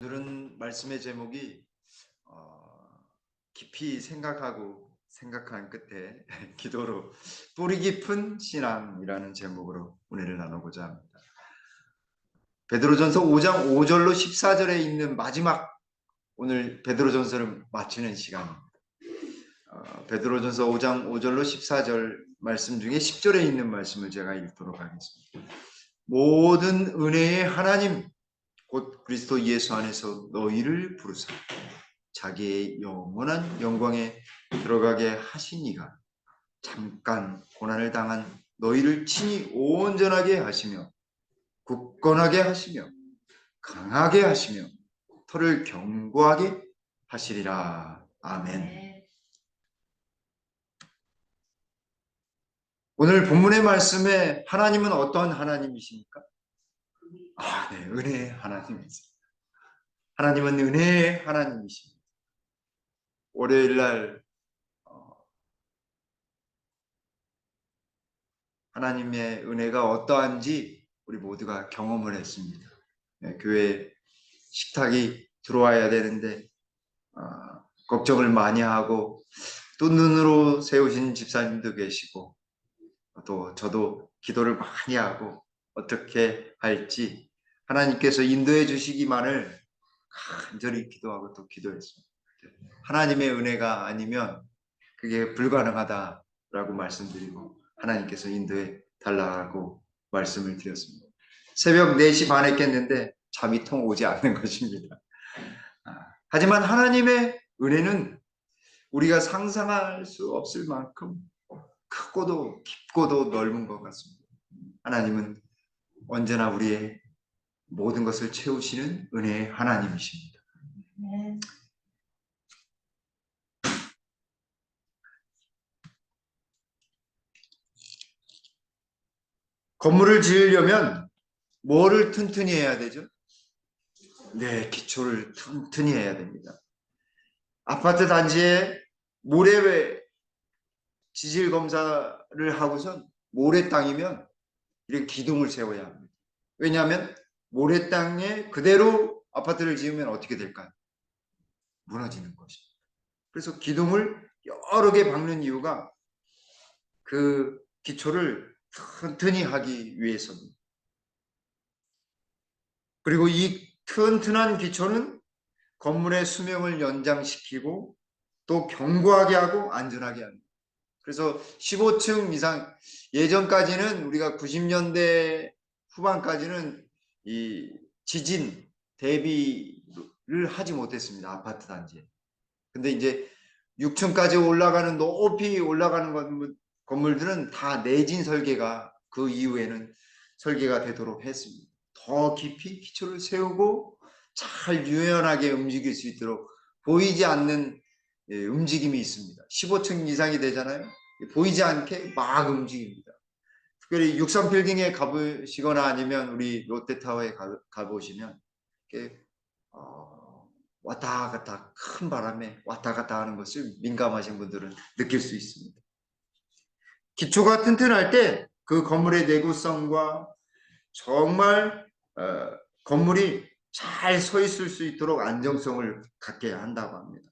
오늘은 말씀의 제목이 깊이 생각한 끝에 기도로 뿌리 깊은 신앙이라는 제목으로 은혜를 나누고자 합니다. 베드로전서 5장 5절로 14절에 있는 마지막 오늘 베드로전서를 마치는 시간입니다. 베드로전서 5장 5절로 14절 말씀 중에 10절에 있는 말씀을 제가 읽도록 하겠습니다. 모든 은혜의 하나님 곧 그리스도 예수 안에서 너희를 부르사 자기의 영원한 영광에 들어가게 하시니가 잠깐 고난을 당한 너희를 친히 온전하게 하시며 굳건하게 하시며 강하게 하시며 터를 견고하게 하시리라. 아멘. 오늘 본문의 말씀에 하나님은 어떤 하나님이십니까? 네, 은혜의 하나님이세요. 하나님은 은혜의 하나님이십니다. 월요일 날 하나님의 은혜가 어떠한지 우리 모두가 경험을 했습니다. 교회 식탁이 들어와야 되는데 걱정을 많이 하고 또 눈으로 세우신 집사님도 계시고 또 저도 기도를 많이 하고 어떻게 할지 하나님께서 인도해 주시기만을 간절히 기도하고 또 기도했습니다. 하나님의 은혜가 아니면 그게 불가능하다라고 말씀드리고 하나님께서 인도해 달라고 말씀을 드렸습니다. 새벽 4시 반에 깼는데 잠이 통 오지 않는 것입니다. 하지만 하나님의 은혜는 우리가 상상할 수 없을 만큼 크고도 깊고도 넓은 것 같습니다. 하나님은 언제나 우리의 모든 것을 채우시는 은혜의 하나님이십니다. 건물을 지으려면 뭐를 튼튼히 해야 되죠? 네, 기초를 튼튼히 해야 됩니다. 아파트 단지에 모래 지질 검사를 하고선 모래 땅이면 이렇게 기둥을 세워야 합니다. 왜냐하면 모래 땅에 그대로 아파트를 지으면 어떻게 될까요? 무너지는 것입니다. 그래서 기둥을 여러 개 박는 이유가 그 기초를 튼튼히 하기 위해서입니다. 그리고 이 튼튼한 기초는 건물의 수명을 연장시키고 또 견고하게 하고 안전하게 합니다. 그래서 15층 이상, 예전까지는 우리가 90년대 후반까지는 이 지진 대비를 하지 못했습니다. 아파트 단지에. 근데 이제 6층까지 올라가는 높이 올라가는 건물들은 다 내진 설계가 그 이후에는 설계가 되도록 했습니다. 더 깊이 기초를 세우고 잘 유연하게 움직일 수 있도록 보이지 않는 움직임이 있습니다. 15층 이상이 되잖아요. 보이지 않게 막 움직입니다. 특별히 63빌딩에 가보시거나 아니면 우리 롯데타워에 가보시면 왔다 갔다 큰 바람에 왔다 갔다 하는 것을 민감하신 분들은 느낄 수 있습니다. 기초가 튼튼할 때 그 건물의 내구성과 정말 건물이 잘 서 있을 수 있도록 안정성을 갖게 한다고 합니다.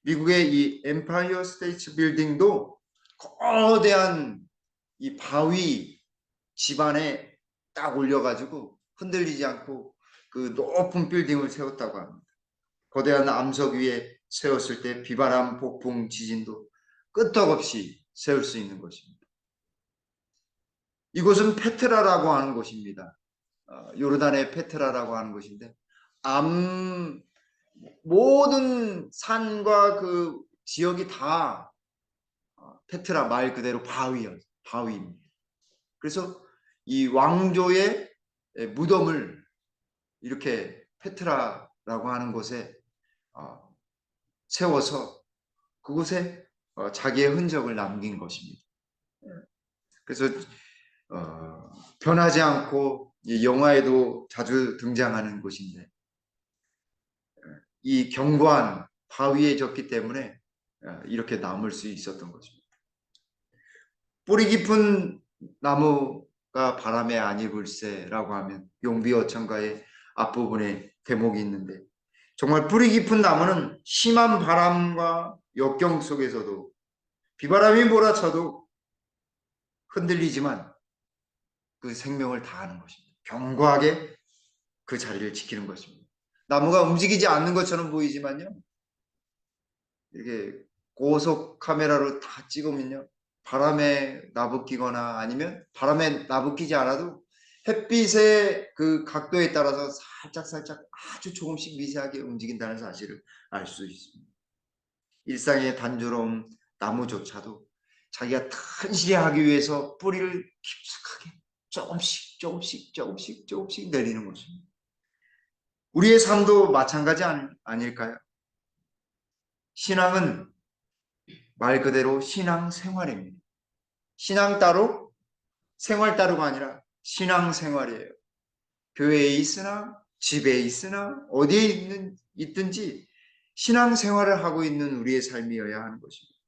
미국의 이 엠파이어 스테이트 빌딩도 거대한 이 바위 집안에 딱 올려가지고 흔들리지 않고 그 높은 빌딩을 세웠다고 합니다. 거대한 암석 위에 세웠을 때 비바람, 폭풍, 지진도 끄떡없이 세울 수 있는 것입니다. 이곳은 페트라라고 하는 곳입니다. 요르단의 페트라라고 하는 곳인데 모든 산과 그 지역이 다 페트라 말 그대로 바위입니다. 그래서 이 왕조의 무덤을 이렇게 페트라라고 하는 곳에 세워서 그곳에 자기의 흔적을 남긴 것입니다. 그래서 변하지 않고 이 영화에도 자주 등장하는 곳인데 이 견고한 바위에 졌기 때문에 이렇게 남을 수 있었던 것입니다. 뿌리 깊은 나무가 바람에 안 입을새라고 하면 용비어천가에 앞부분에 대목이 있는데 정말 뿌리 깊은 나무는 심한 바람과 역경 속에서도 비바람이 몰아쳐도 흔들리지만 그 생명을 다하는 것입니다. 견고하게 그 자리를 지키는 것입니다. 나무가 움직이지 않는 것처럼 보이지만요. 이렇게 고속 카메라로 다 찍으면요. 바람에 나부끼거나 아니면 바람에 나부끼지 않아도 햇빛의 그 각도에 따라서 살짝 아주 조금씩 미세하게 움직인다는 사실을 알 수 있습니다. 일상의 단조로움 나무조차도 자기가 탄실하기 위해서 뿌리를 깊숙하게 조금씩 내리는 것입니다. 우리의 삶도 마찬가지 아닐까요? 신앙은 말 그대로 신앙생활입니다. 신앙 따로 생활 따로가 아니라 신앙생활이에요. 교회에 있으나 집에 있으나 어디에 있든지 신앙생활을 하고 있는 우리의 삶이어야 하는 것입니다.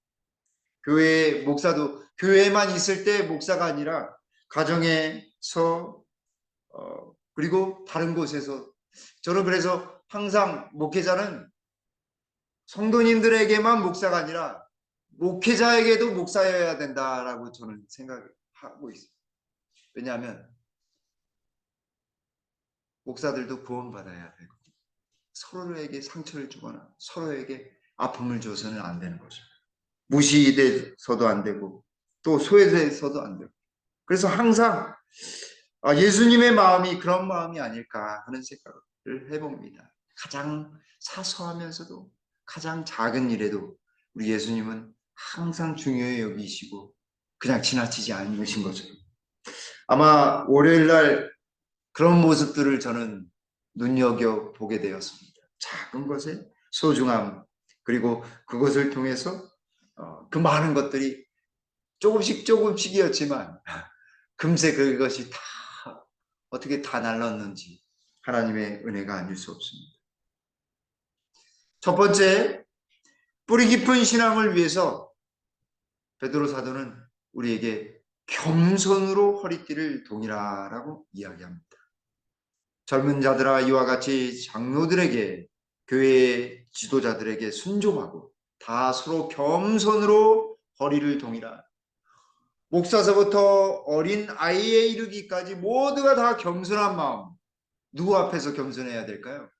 교회 목사도 교회에만 있을 때 목사가 아니라 가정에서 그리고 다른 곳에서 저는 그래서 항상 목회자는 성도님들에게만 목사가 아니라 목회자에게도 목사여야 된다라고 저는 생각하고 있어요. 왜냐하면 목사들도 구원받아야 되고 서로에게 상처를 주거나 서로에게 아픔을 줘서는 안 되는 거죠. 무시돼서도 안 되고 또 소외돼서도 안 되고 그래서 항상 예수님의 마음이 그런 마음이 아닐까 하는 생각을 해봅니다. 가장 사소하면서도 가장 작은 일에도 우리 예수님은 항상 중요히 여기시고 그냥 지나치지 않으신 거죠. 아마 월요일 날 그런 모습들을 저는 눈여겨보게 되었습니다. 작은 것의 소중함 그리고 그것을 통해서 그 많은 것들이 조금씩이었지만 금세 그것이 다 어떻게 다 날랐는지 하나님의 은혜가 아닐 수 없습니다. 첫 번째, 뿌리 깊은 신앙을 위해서 베드로 사도는 우리에게 겸손으로 허리띠를 동이라라고 이야기합니다. 젊은 자들아 이와 같이 장로들에게 교회의 지도자들에게 순종하고 다 서로 겸손으로 허리를 동이라. 목사서부터 어린 아이에 이르기까지 모두가 다 겸손한 마음. 누구 앞에서 겸손해야 될까요?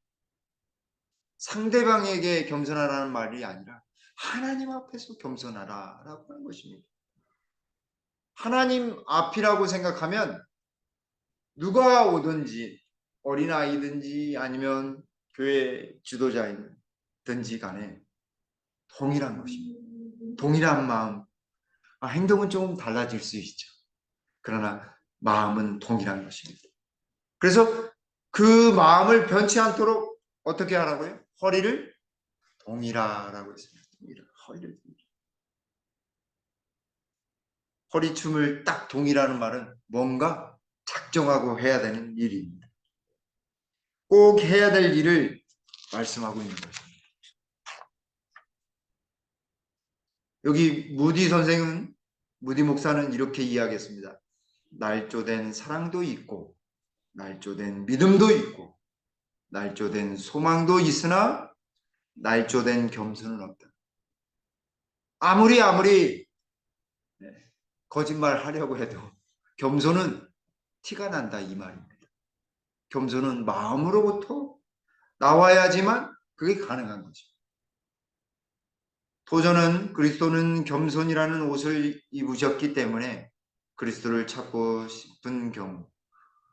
상대방에게 겸손하라는 말이 아니라 하나님 앞에서 겸손하라라고 하는 것입니다. 하나님 앞이라고 생각하면 누가 오든지 어린아이든지 아니면 교회 지도자든지 간에 동일한 것입니다. 동일한 마음. 행동은 조금 달라질 수 있죠. 그러나 마음은 동일한 것입니다. 그래서 그 마음을 변치 않도록 어떻게 하라고요? 허리를 동이라라고 했습니다. 허리를 동이라. 허리춤을 딱 동이라는 말은 뭔가 작정하고 해야 되는 일입니다. 꼭 해야 될 일을 말씀하고 있는 것입니다. 여기 무디 목사는 이렇게 이야기했습니다. 날조된 사랑도 있고 날조된 믿음도 있고 날조된 소망도 있으나 날조된 겸손은 없다. 아무리 거짓말 하려고 해도 겸손은 티가 난다 이 말입니다. 겸손은 마음으로부터 나와야지만 그게 가능한 거죠. 도전은 그리스도는 겸손이라는 옷을 입으셨기 때문에 그리스도를 찾고 싶은 경우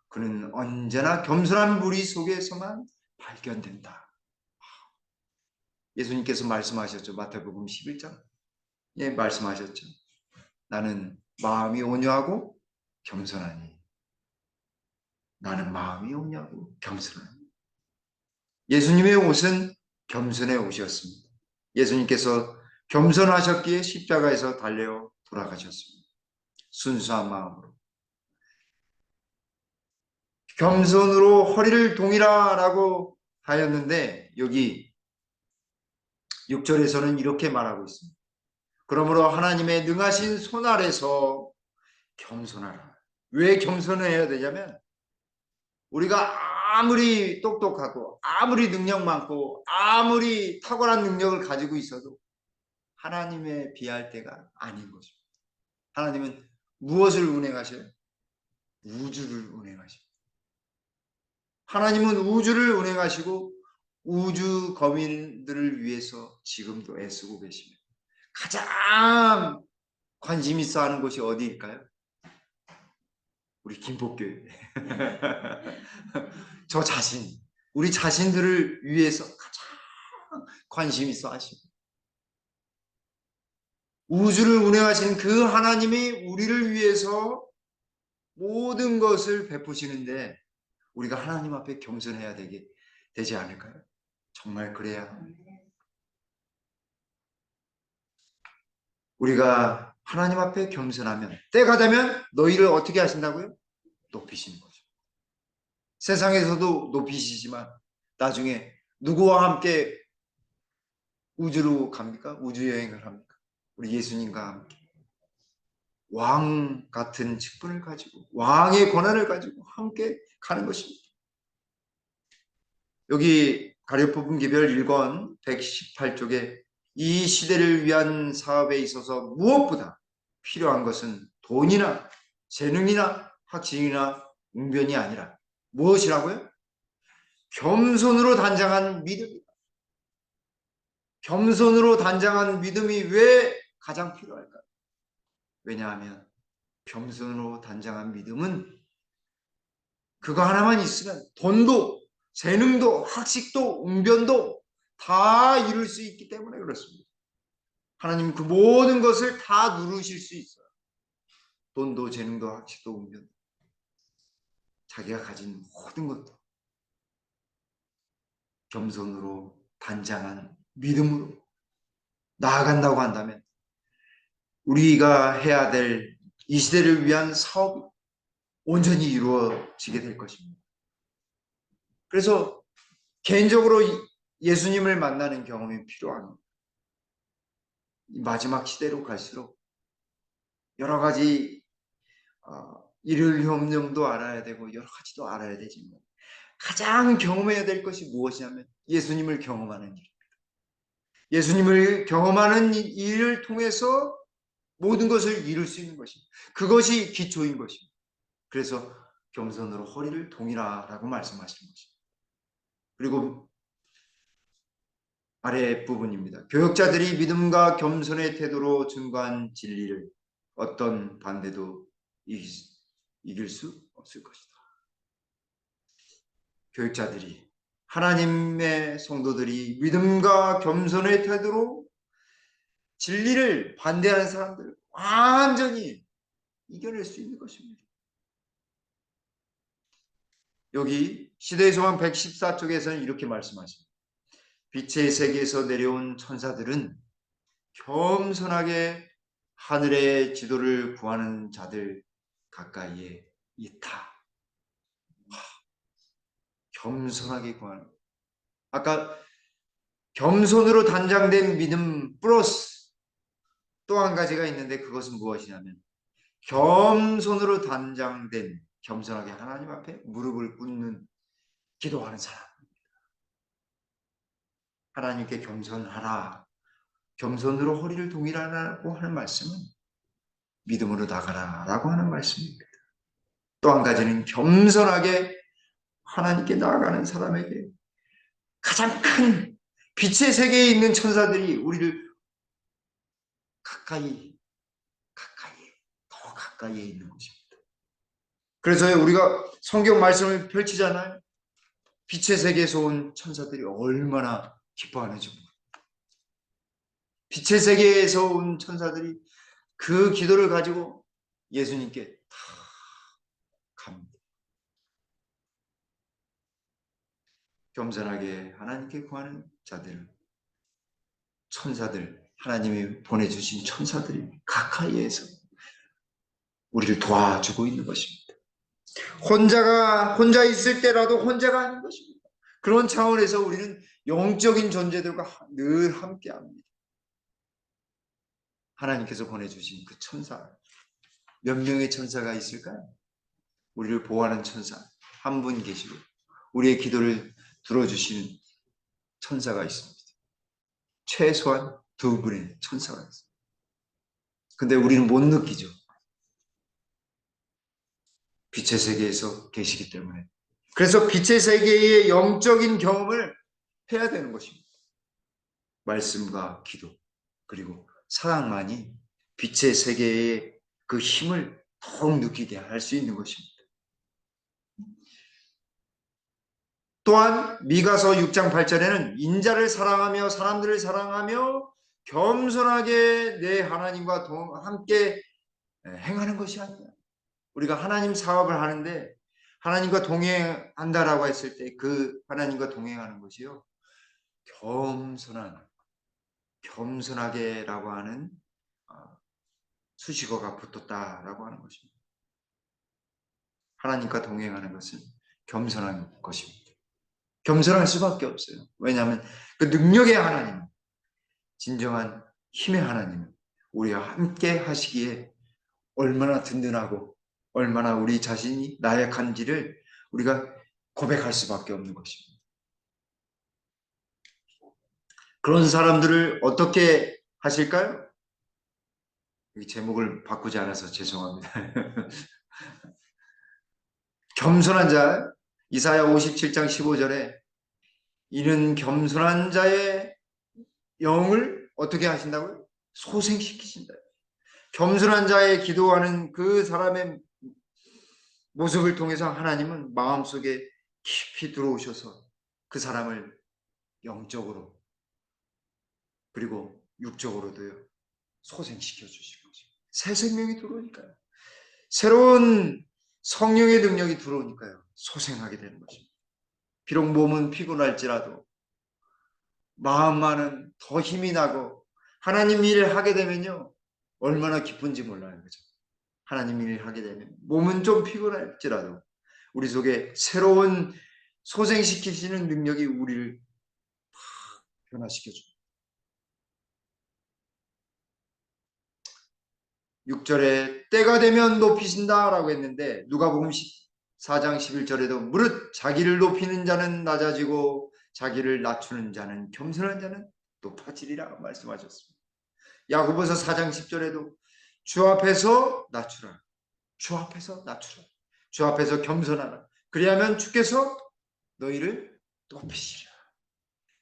그는 언제나 겸손한 무리 속에서만 발견된다. 예수님께서 말씀하셨죠. 마태복음 11장. 예, 말씀하셨죠. 나는 마음이 온유하고 겸손하니. 나는 마음이 온유하고 겸손하니. 예수님의 옷은 겸손의 옷이었습니다. 예수님께서 겸손하셨기에 십자가에서 달려 돌아가셨습니다. 순수한 마음으로. 겸손으로 허리를 동이라라고 하였는데 여기 6절에서는 이렇게 말하고 있습니다. 그러므로 하나님의 능하신 손 아래서 겸손하라. 왜 겸손해야 되냐면 우리가 아무리 똑똑하고 아무리 능력 많고 아무리 탁월한 능력을 가지고 있어도 하나님에 비할 때가 아닌 거죠. 하나님은 무엇을 운행하셔요? 우주를 운행하셔요. 하나님은 우주를 운행하시고 우주 거민들을 위해서 지금도 애쓰고 계십니다. 가장 관심 있어 하는 곳이 어디일까요? 우리 김포교회. 저 자신, 우리 자신들을 위해서 가장 관심 있어 하십니다. 우주를 운행하신 그 하나님이 우리를 위해서 모든 것을 베푸시는데 우리가 하나님 앞에 겸손해야 되지 않을까요? 정말 그래야 우리가 하나님 앞에 겸손하면 때가 되면 너희를 어떻게 하신다고요? 높이시는 거죠. 세상에서도 높이시지만 나중에 누구와 함께 우주로 갑니까? 우주 여행을 합니까? 우리 예수님과 함께 왕 같은 직분을 가지고 왕의 권한을 가지고 함께 가는 것입니다. 여기 가려뽑은 기별 1권 118쪽에 이 시대를 위한 사업에 있어서 무엇보다 필요한 것은 돈이나 재능이나 학식이나 웅변이 아니라 무엇이라고요? 겸손으로 단장한 믿음이다. 겸손으로 단장한 믿음이 왜 가장 필요할까요? 왜냐하면 겸손으로 단장한 믿음은 그거 하나만 있으면 돈도 재능도 학식도 웅변도 다 이룰 수 있기 때문에 그렇습니다. 하나님 그 모든 것을 다 누르실 수 있어요. 돈도 재능도 학식도 웅변도 자기가 가진 모든 것도 겸손으로 단장한 믿음으로 나아간다고 한다면 우리가 해야 될 이 시대를 위한 사업이 온전히 이루어지게 될 것입니다. 그래서 개인적으로 예수님을 만나는 경험이 필요합니다. 마지막 시대로 갈수록 여러 가지 일요일 협령도 알아야 되고 여러 가지도 알아야 되지만 가장 경험해야 될 것이 무엇이냐면 예수님을 경험하는 일. 예수님을 경험하는 일을 통해서 모든 것을 이룰 수 있는 것입니다. 그것이 기초인 것입니다. 그래서 겸손으로 허리를 동이라라고 말씀하시는 것입니다. 그리고 아래 부분입니다. 교역자들이 믿음과 겸손의 태도로 증거한 진리를 어떤 반대도 이길 수 없을 것이다. 교역자들이 하나님의 성도들이 믿음과 겸손의 태도로 진리를 반대하는 사람들을 완전히 이겨낼 수 있는 것입니다. 여기 시대의 소망 114쪽에서는 이렇게 말씀하십니다. 빛의 세계에서 내려온 천사들은 겸손하게 하늘의 지도를 구하는 자들 가까이에 있다. 겸손하게 구하는. 아까 겸손으로 단장된 믿음 플러스 또 한 가지가 있는데 그것은 무엇이냐면 겸손으로 단장된 겸손하게 하나님 앞에 무릎을 꿇는 기도하는 사람. 하나님께 겸손하라. 겸손으로 허리를 동이라고 하는 말씀은 믿음으로 나가라 라고 하는 말씀입니다. 또 한 가지는 겸손하게 하나님께 나아가는 사람에게 가장 큰 빛의 세계에 있는 천사들이 우리를 더 가까이에 있는 것입니다. 그래서 우리가 성경 말씀을 펼치잖아요. 빛의 세계에서 온 천사들이 얼마나 기뻐하는지 모릅니다. 빛의 세계에서 온 천사들이 그 기도를 가지고 예수님께 다 갑니다. 겸손하게 하나님께 구하는 자들, 천사들, 하나님이 보내주신 천사들이 가까이에서 우리를 도와주고 있는 것입니다. 혼자 있을 때라도 혼자가 아닌 것입니다. 그런 차원에서 우리는 영적인 존재들과 늘 함께합니다. 하나님께서 보내주신 그 천사, 몇 명의 천사가 있을까요? 우리를 보호하는 천사 한 분 계시고 우리의 기도를 들어주시는 천사가 있습니다. 최소한 2분의 천사가 있습니다. 근데 우리는 못 느끼죠. 빛의 세계에서 계시기 때문에. 그래서 빛의 세계의 영적인 경험을 해야 되는 것입니다. 말씀과 기도 그리고 사랑만이 빛의 세계의 그 힘을 더욱 느끼게 할 수 있는 것입니다. 또한 미가서 6장 8절에는 인자를 사랑하며 사람들을 사랑하며 겸손하게 내 하나님과 함께 행하는 것이 아니야. 우리가 하나님 사업을 하는데 하나님과 동행한다라고 했을 때 그 하나님과 동행하는 것이요. 겸손하게라고 하는 수식어가 붙었다라고 하는 것입니다. 하나님과 동행하는 것은 겸손한 것입니다. 겸손할 수밖에 없어요. 왜냐하면 그 능력의 하나님, 진정한 힘의 하나님은 우리와 함께 하시기에 얼마나 든든하고 얼마나 우리 자신이 나약한지를 우리가 고백할 수밖에 없는 것입니다. 그런 사람들을 어떻게 하실까요? 이 제목을 바꾸지 않아서 죄송합니다. 겸손한 자, 이사야 57장 15절에 이는 겸손한 자의 영을 어떻게 하신다고요? 소생시키신다. 겸손한 자의 기도하는 그 사람의 모습을 통해서 하나님은 마음속에 깊이 들어오셔서 그 사람을 영적으로 그리고 육적으로도요 소생시켜 주신 거죠. 새 생명이 들어오니까요. 새로운 성령의 능력이 들어오니까요. 소생하게 되는 것입니다. 비록 몸은 피곤할지라도 마음만은 더 힘이 나고 하나님 일을 하게 되면요. 얼마나 기쁜지 몰라요. 그죠? 하나님 일을 하게 되면 몸은 좀 피곤할지라도 우리 속에 새로운 소생시키시는 능력이 우리를 변화시켜줍니다. 6절에 때가 되면 높이신다라고 했는데 누가복음 4장 11절에도 무릇 자기를 높이는 자는 낮아지고 자기를 낮추는 자는 겸손한 자는 높아지리라 말씀하셨습니다. 야고보서 4장 10절에도 주 앞에서 낮추라. 주 앞에서 낮추라. 주 앞에서 겸손하라. 그리하면 주께서 너희를 높이시리라.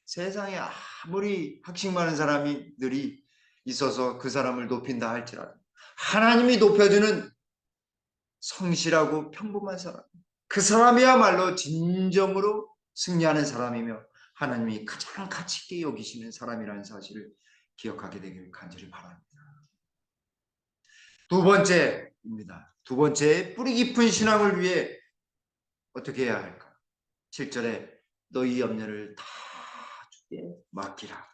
세상에 아무리 학식 많은 사람들이 있어서 그 사람을 높인다 할지라도 하나님이 높여주는 성실하고 평범한 사람, 그 사람이야말로 진정으로 승리하는 사람이며 하나님이 가장 가치 있게 여기시는 사람이라는 사실을 기억하게 되기를 간절히 바랍니다. 두 번째입니다. 두 번째, 뿌리 깊은 신앙을 위해 어떻게 해야 할까? 7절에 너희 염려를 다 주께 맡기라.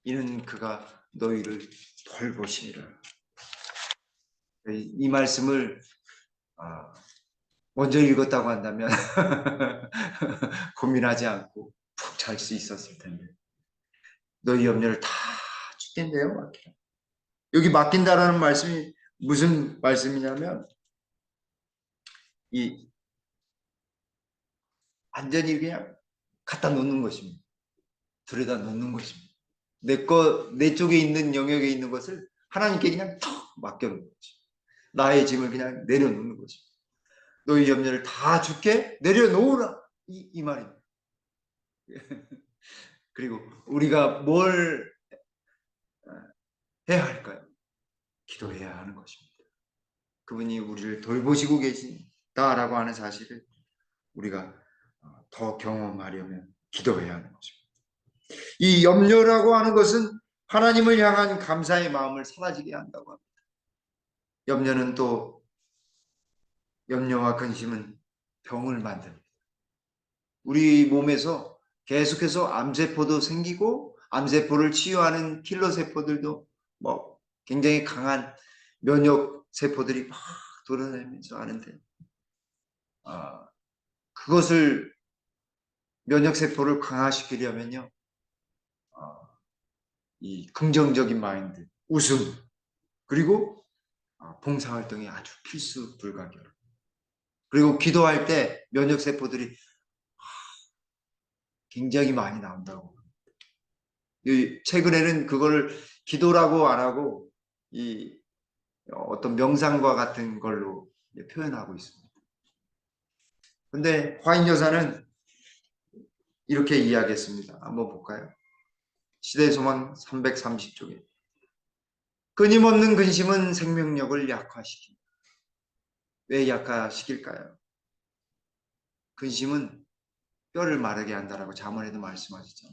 이는 그가 너희를 돌보시리라. 이 말씀을 먼저 읽었다고 한다면 고민하지 않고 푹 잘 수 있었을 텐데 너희 염려를 다 주겠네요. 맡기라. 여기 맡긴다라는 말씀이 무슨 말씀이냐면 이 완전히 그냥 갖다 놓는 것입니다. 들여다 놓는 것입니다. 내 쪽에 있는 영역에 있는 것을 하나님께 그냥 턱 맡겨놓는 거지. 나의 짐을 그냥 내려놓는 거지. 너희 염려를 다 주께 내려놓으라. 이 말입니다. 그리고 우리가 뭘 해야 할까요? 기도해야 하는 것입니다. 그분이 우리를 돌보시고 계신다라고 하는 사실을 우리가 더 경험하려면 기도해야 하는 것입니다. 이 염려라고 하는 것은 하나님을 향한 감사의 마음을 사라지게 한다고 합니다. 염려는 또 염려와 근심은 병을 만듭니다. 우리 몸에서 계속해서 암세포도 생기고 암세포를 치유하는 킬러 세포들도 뭐 굉장히 강한 면역 세포들이 막 돌아다니면서 하는데 그것을 면역 세포를 강화시키려면요 이 긍정적인 마인드, 웃음 그리고 봉사활동이 아주 필수 불가결. 그리고 기도할 때 면역 세포들이 굉장히 많이 나온다고. 최근에는 그걸 기도라고 안 하고 이 어떤 명상과 같은 걸로 표현하고 있습니다. 근데 화인 여사는 이렇게 이야기했습니다. 한번 볼까요? 시대소망 330쪽에 끊임없는 근심은 생명력을 약화시킵니다. 왜 약화시킬까요? 근심은 뼈를 마르게 한다라고 잠언에도 말씀하시죠.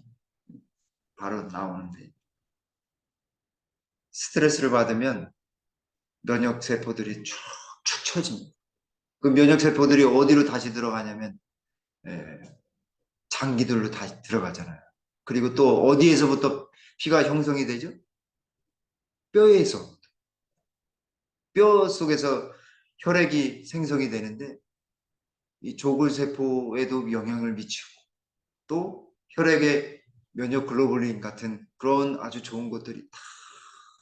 바로 나오는데 스트레스를 받으면 면역세포들이 축축 처집니다. 그 면역세포들이 어디로 다시 들어가냐면 장기들로 다시 들어가잖아요. 그리고 또 어디에서부터 피가 형성이 되죠? 뼈에서. 뼈 속에서 혈액이 생성이 되는데 이 조골세포에도 영향을 미치고 또 혈액에 면역 글로불린 같은 그런 아주 좋은 것들이 다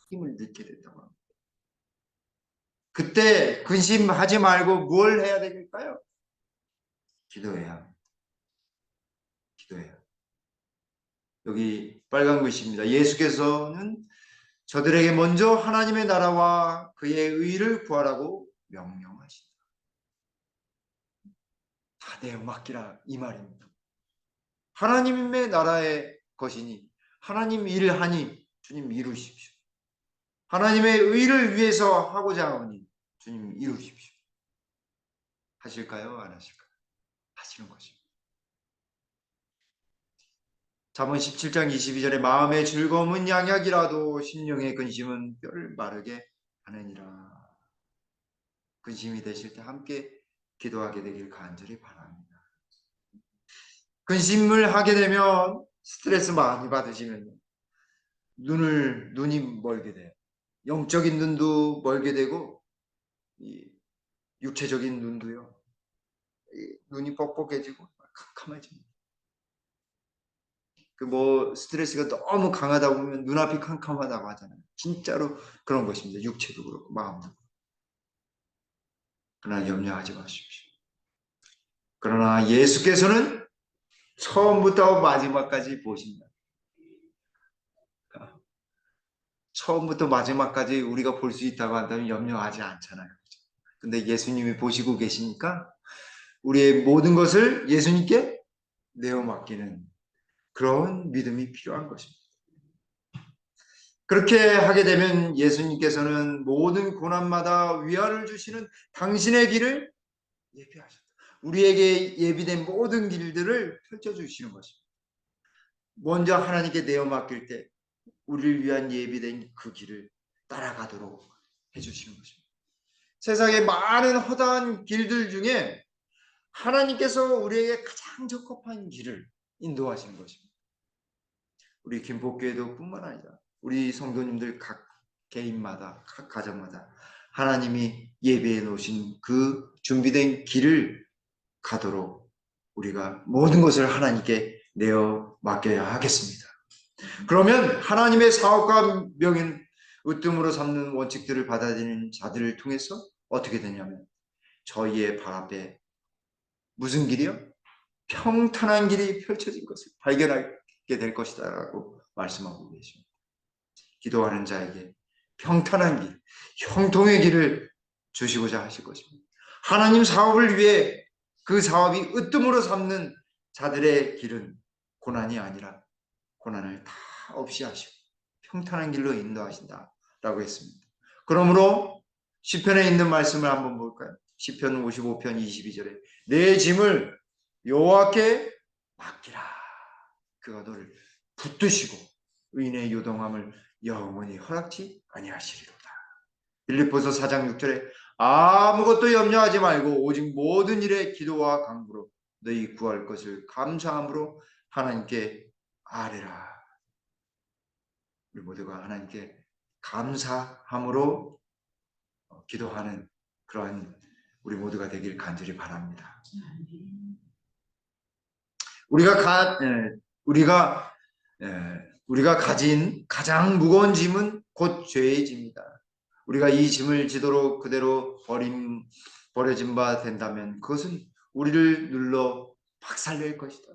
힘을 잃게 된다고 합니다. 그때 근심하지 말고 뭘 해야 될까요? 기도해야. 기도해야. 여기 빨간 글씨입니다. 예수께서는 저들에게 먼저 하나님의 나라와 그의 의를 구하라고 명령하신다. 다 내어 맡기라 이 말입니다. 하나님의 나라의 것이니 하나님 일을 하니 주님 이루십시오. 하나님의 의를 위해서 하고자 하니 주님 이루십시오. 하실까요? 안 하실까요? 하시는 것입니다. 잠언 17장 22절에 마음의 즐거움은 양약이라도 심령의 근심은 뼈를 마르게 하느니라. 근심이 되실 때 함께 기도하게 되길 간절히 바랍니다. 근심을 하게 되면 스트레스 많이 받으시면 눈이 멀게 돼요. 영적인 눈도 멀게 되고 육체적인 눈도요. 눈이 뻑뻑해지고 캄캄해집니다. 스트레스가 너무 강하다 보면 눈앞이 캄캄하다고 하잖아요. 진짜로 그런 것입니다. 육체도 그렇고 마음도 그렇고. 그러나 염려하지 마십시오. 그러나 예수께서는 처음부터 마지막까지 보신다. 처음부터 마지막까지 우리가 볼 수 있다고 한다면 염려하지 않잖아요. 근데 예수님이 보시고 계시니까 우리의 모든 것을 예수님께 내어 맡기는 그런 믿음이 필요한 것입니다. 그렇게 하게 되면 예수님께서는 모든 고난마다 위안을 주시는 당신의 길을 예비하셨다. 우리에게 예비된 모든 길들을 펼쳐주시는 것입니다. 먼저 하나님께 내어 맡길 때 우리를 위한 예비된 그 길을 따라가도록 해주시는 것입니다. 세상에 많은 허다한 길들 중에 하나님께서 우리에게 가장 적합한 길을 인도하시는 것입니다. 우리 김포교회도 뿐만 아니라 우리 성도님들 각 개인마다 각 가정마다 하나님이 예비해 놓으신 그 준비된 길을 가도록 우리가 모든 것을 하나님께 내어 맡겨야 하겠습니다. 그러면 하나님의 사업과 명예는 으뜸으로 삼는 원칙들을 받아들이는 자들을 통해서 어떻게 되냐면 저희의 발 앞에 무슨 길이요? 평탄한 길이 펼쳐진 것을 발견하게 될 것이다 라고 말씀하고 계십니다. 기도하는 자에게 평탄한 길, 형통의 길을 주시고자 하실 것입니다. 하나님 사업을 위해 그 사업이 으뜸으로 삼는 자들의 길은 고난이 아니라 고난을 다 없이 하시고 평탄한 길로 인도하신다라고 했습니다. 그러므로 시편에 있는 말씀을 한번 볼까요? 시편 55편 22절에 내 짐을 여호와께 맡기라. 그가 너를 붙드시고 의인의 요동함을 영원히 허락지 아니하시리로다. 빌립보서 4장 6절에 아무것도 염려하지 말고 오직 모든 일에 기도와 간구로 너희 구할 것을 감사함으로 하나님께 아뢰라. 우리 모두가 하나님께 감사함으로 기도하는 그러한 우리 모두가 되길 간절히 바랍니다. 우리가 가진 가장 무거운 짐은 곧 죄의 짐이다. 우리가 이 짐을 지도록 그대로 버려진 바 된다면 그것은 우리를 눌러 박살낼 것이다.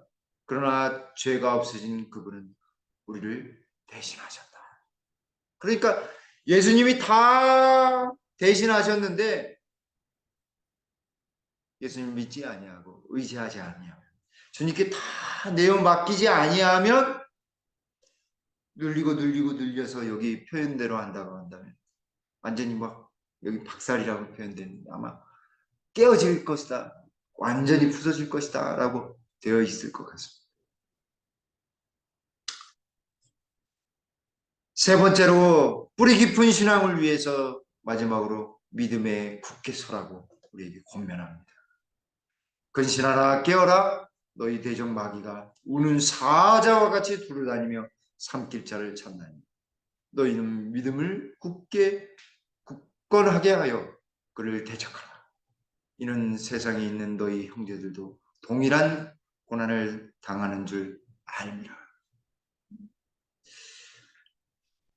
그러나 죄가 없으신 그분은 우리를 대신하셨다. 그러니까 예수님이 다 대신하셨는데 예수님 믿지 아니하고 의지하지 아니하면, 주님께 다 내어 맡기지 아니하면, 눌려서 여기 표현대로 한다고 한다면 완전히 막 여기 박살이라고 표현되는데 아마 깨어질 것이다, 완전히 부서질 것이다 라고 되어 있을 것 같습니다. 세 번째로 뿌리 깊은 신앙을 위해서 마지막으로 믿음에 굳게 서라고 우리에게 권면합니다. 근신하라, 깨어라, 너희 대적 마귀가 우는 사자와 같이 두루다니며 삼킬 자를 찾나니 너희는 믿음을 굳건하게 하여 그를 대적하라. 이는 세상에 있는 너희 형제들도 동일한 고난을 당하는 줄 알미라.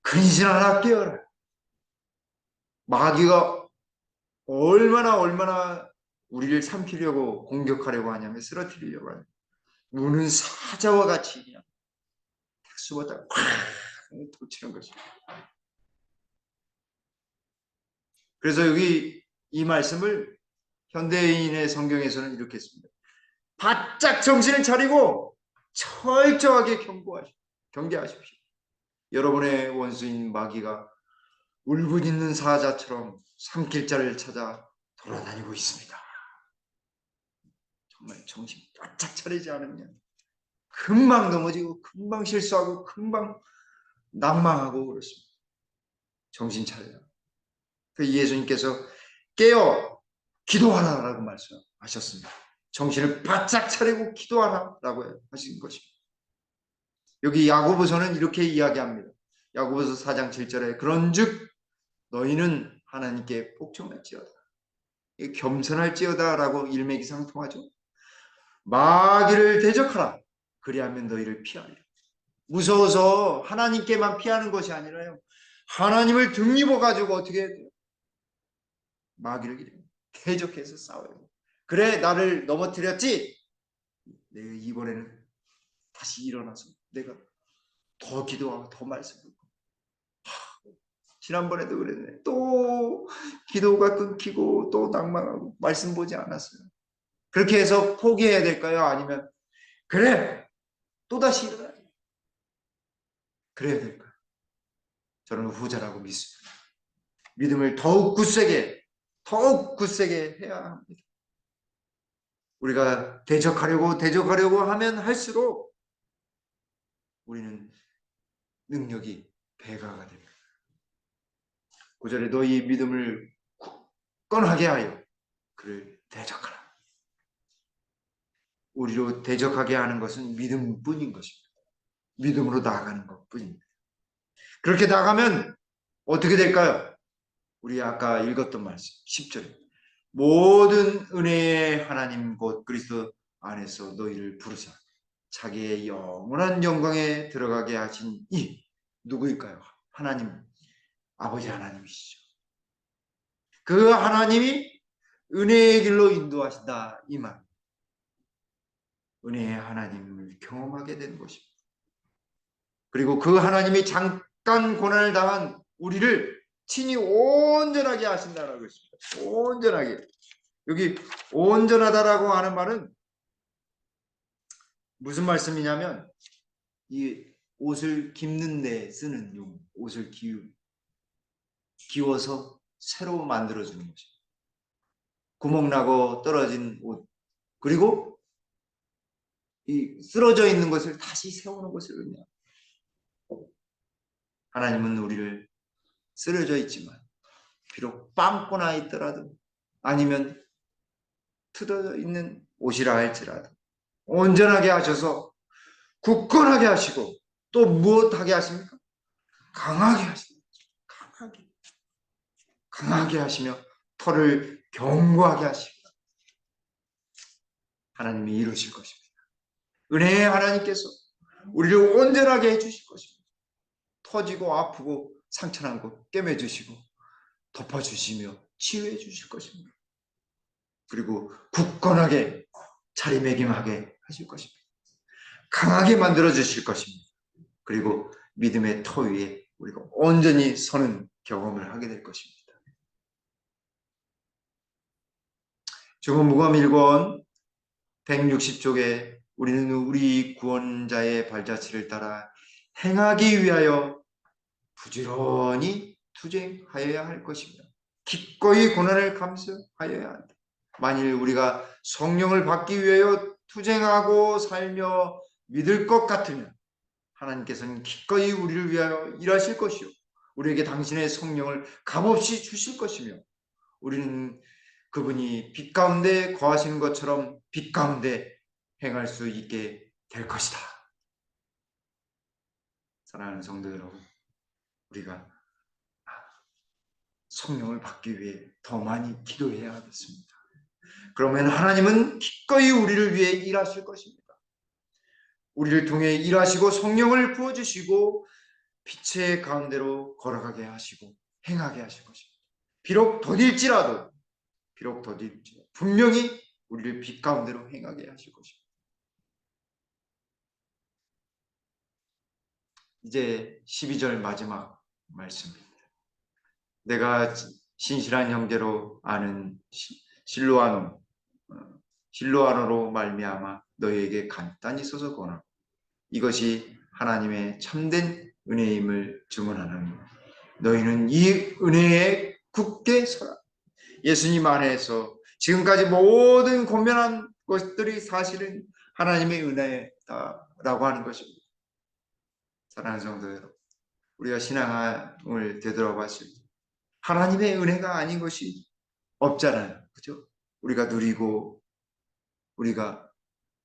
근신하라, 깨어라. 마귀가 얼마나 우리를 삼키려고 공격하려고 하냐면, 쓰러뜨리려고 하냐면 우는 사자와 같이 그냥 택수보다 콱 도치는 것입니다. 그래서 여기 이 말씀을 현대인의 성경에서는 이렇게 했습니다. 바짝 정신을 차리고 철저하게 경계하십시오. 여러분의 원수인 마귀가 울부짖는 사자처럼 삼킬 자를 찾아 돌아다니고 있습니다. 정말 정신 바짝 차리지 않으면 금방 넘어지고 금방 실수하고 금방 낭망하고 그렇습니다. 정신 차려요. 그 예수님께서 깨어 기도하라라고 말씀하셨습니다. 정신을 바짝 차리고 기도하라라고 하신 것입니다. 여기 야고보서는 이렇게 이야기합니다. 야고보서 4장 7절에 그런즉 너희는 하나님께 복종할지어다, 겸손할지어다라고 일맥상통하죠. 마귀를 대적하라, 그리하면 너희를 피하리라. 무서워서 하나님께만 피하는 것이 아니라요, 하나님을 등입어 가지고 어떻게 해야 돼요? 마귀를 대적해서 싸워야 돼요. 그래, 나를 넘어뜨렸지? 내가 이번에는 다시 일어나서 내가 더 기도하고 더 말씀 듣고. 지난번에도 그랬네. 또 기도가 끊기고 또 낭망하고 말씀 보지 않았어요. 그렇게 해서 포기해야 될까요? 아니면 그래, 또다시 일어나야 돼, 그래야 될까요? 저는 후자라고 믿습니다. 믿음을 더욱 굳세게 해야 합니다. 우리가 대적하려고 하면 할수록 우리는 능력이 배가가 됩니다. 9절에 너희 믿음을 굳건하게 하여 그를 대적하라. 우리로 대적하게 하는 것은 믿음뿐인 것입니다. 믿음으로 나아가는 것뿐입니다. 그렇게 나가면 어떻게 될까요? 우리 아까 읽었던 말씀 10절, 모든 은혜의 하나님 곧 그리스도 안에서 너희를 부르사 자기의 영원한 영광에 들어가게 하신 이 누구일까요? 하나님, 아버지 하나님이시죠. 그 하나님이 은혜의 길로 인도하신다, 이 말. 은혜의 하나님을 경험하게 되는 것입니다. 그리고 그 하나님이 잠깐 고난을 당한 우리를 친히 온전하게 하신다라고 했습니다. 온전하게. 여기 온전하다라고 하는 말은 무슨 말씀이냐면, 이 옷을 깁는 데 쓰는 용, 옷을 기워서 새로 만들어주는 것입니다. 구멍나고 떨어진 옷, 그리고 이 쓰러져 있는 것을 다시 세우는 것을 의미합니다. 하나님은 우리를 쓰러져 있지만, 비록 빵꾸 나 있더라도, 아니면 틀어져 있는 옷이라 할지라도 온전하게 하셔서 굳건하게 하시고, 또 무엇하게 하십니까? 강하게 하십니다. 강하게 하시며 털을 견고하게 하십니다. 하나님이 이루실 것입니다. 은혜의 하나님께서 우리를 온전하게 해주실 것입니다. 터지고 아프고 상처난 곳 꿰매주시고 덮어주시며 치유해 주실 것입니다. 그리고 굳건하게 자리매김하게 하실 것입니다. 강하게 만들어 주실 것입니다. 그리고 믿음의 터 위에 우리가 온전히 서는 경험을 하게 될 것입니다. 주보무감 1권 160쪽에 우리는 우리 구원자의 발자취를 따라 행하기 위하여 부지런히 투쟁하여야 할 것입니다. 기꺼이 고난을 감수하여야 한다. 만일 우리가 성령을 받기 위하여 투쟁하고 살며 믿을 것 같으면 하나님께서는 기꺼이 우리를 위하여 일하실 것이요 우리에게 당신의 성령을 값없이 주실 것이며 우리는 그분이 빛 가운데 거하시는 것처럼 빛 가운데 행할 수 있게 될 것이다. 사랑하는 성도 여러분, 우리가 성령을 받기 위해 더 많이 기도해야 하겠습니다. 그러면 하나님은 기꺼이 우리를 위해 일하실 것입니다. 우리를 통해 일하시고 성령을 부어주시고 빛의 가운데로 걸어가게 하시고 행하게 하실 것입니다. 비록 더딜지라도 분명히 우리를 빛 가운데로 행하게 하실 것입니다. 이제 12절 마지막 말씀입니다. 내가 신실한 형제로 아는 실로아노로 말미암아 너희에게 간단히 써서 권하노 이것이 하나님의 참된 은혜임을 증언하노니 너희는 이 은혜에 굳게 서라. 예수님 안에서 지금까지 모든 고면한 것들이 사실은 하나님의 은혜다라고 하는 것입니다. 사랑하는 성도 여러분, 우리가 신앙을 되돌아봤을 때 하나님의 은혜가 아닌 것이 없잖아요. 그죠? 우리가 누리고 우리가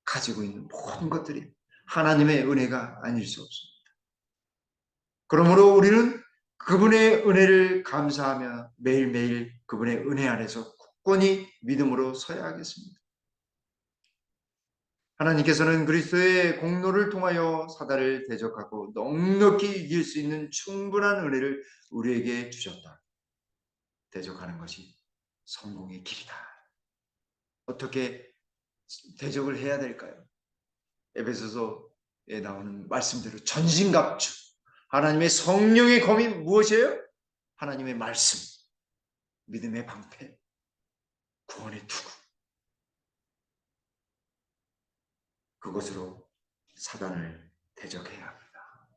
가지고 있는 모든 것들이 하나님의 은혜가 아닐 수 없습니다. 그러므로 우리는 그분의 은혜를 감사하며 매일매일 그분의 은혜 안에서 굳건히 믿음으로 서야 하겠습니다. 하나님께서는 그리스도의 공로를 통하여 사단을 대적하고 넉넉히 이길 수 있는 충분한 은혜를 우리에게 주셨다. 대적하는 것이 성공의 길이다. 어떻게 대적을 해야 될까요? 에베소서에 나오는 말씀대로 전신갑주 하나님의 성령의 검이 무엇이에요? 하나님의 말씀, 믿음의 방패, 구원의 투구. 그것으로 사단을 대적해야 합니다.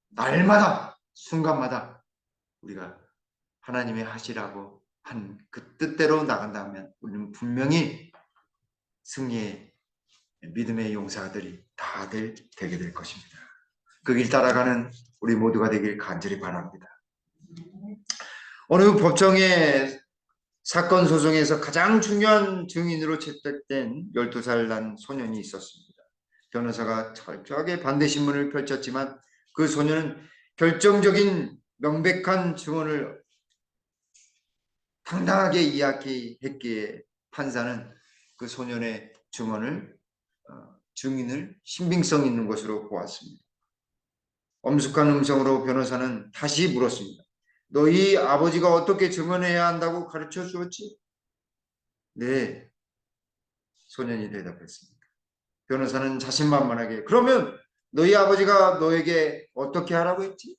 날마다 순간마다 우리가 하나님의 하시라고 한 그 뜻대로 나간다면 우리는 분명히 승리의 믿음의 용사들이 다들 되게 될 것입니다. 그 길 따라가는 우리 모두가 되길 간절히 바랍니다. 어느 법정의 사건 소송에서 가장 중요한 증인으로 채택된 12살 난 소년이 있었습니다. 변호사가 철저하게 반대 신문을 펼쳤지만 그 소년은 결정적인 명백한 증언을 당당하게 이야기했기에 판사는 그 소년의 증인을 신빙성 있는 것으로 보았습니다. 엄숙한 음성으로 변호사는 다시 물었습니다. 너희 아버지가 어떻게 증언해야 한다고 가르쳐 주었지? 네, 소년이 대답했습니다. 변호사는 자신만만하게 그러면 너희 아버지가 너에게 어떻게 하라고 했지?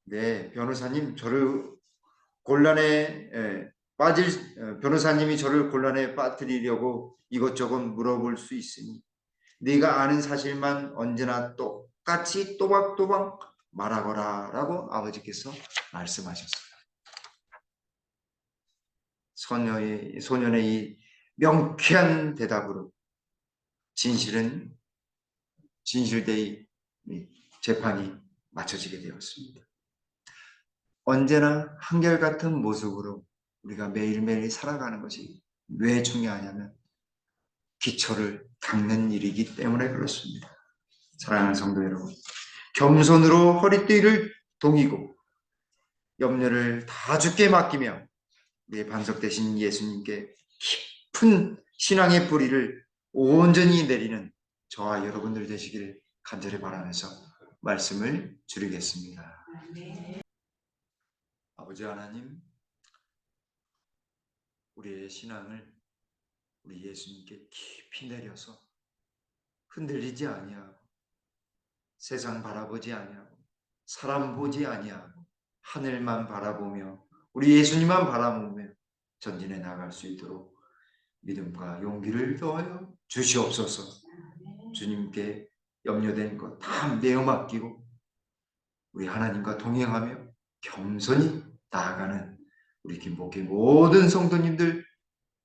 네, 변호사님 저를 곤란에 변호사님이 저를 곤란에 빠뜨리려고 이것저것 물어볼 수 있으니 네가 아는 사실만 언제나 똑같이 또박또박 말하거라 라고 아버지께서 말씀하셨어요. 소년의 이 명쾌한 대답으로 진실되이 재판이 마쳐지게 되었습니다. 언제나 한결같은 모습으로 우리가 매일매일 살아가는 것이 왜 중요하냐면 기초를 닦는 일이기 때문에 그렇습니다. 사랑하는 성도 여러분, 겸손으로 허리띠를 동이고 염려를 다 주께 맡기며 내 반석 되신 예수님께 깊은 신앙의 뿌리를 온전히 내리는 저와 여러분들 되시길 간절히 바라면서 말씀을 줄이겠습니다. 아버지 하나님, 우리의 신앙을 우리 예수님께 깊이 내려서 흔들리지 아니하고 세상 바라보지 아니하고 사람 보지 아니하고 하늘만 바라보며 우리 예수님만 바라보며 전진해 나갈 수 있도록 믿음과 용기를 더하여 주시옵소서. 주님께 염려된 것 다 내어 맡기고 우리 하나님과 동행하며 겸손히 나아가는 우리 김복희 모든 성도님들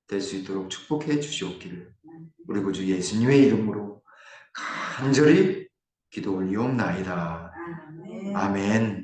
될 수 있도록 축복해 주시옵기를 우리 구주 예수님의 이름으로 간절히 기도 올리옵나이다. 아멘.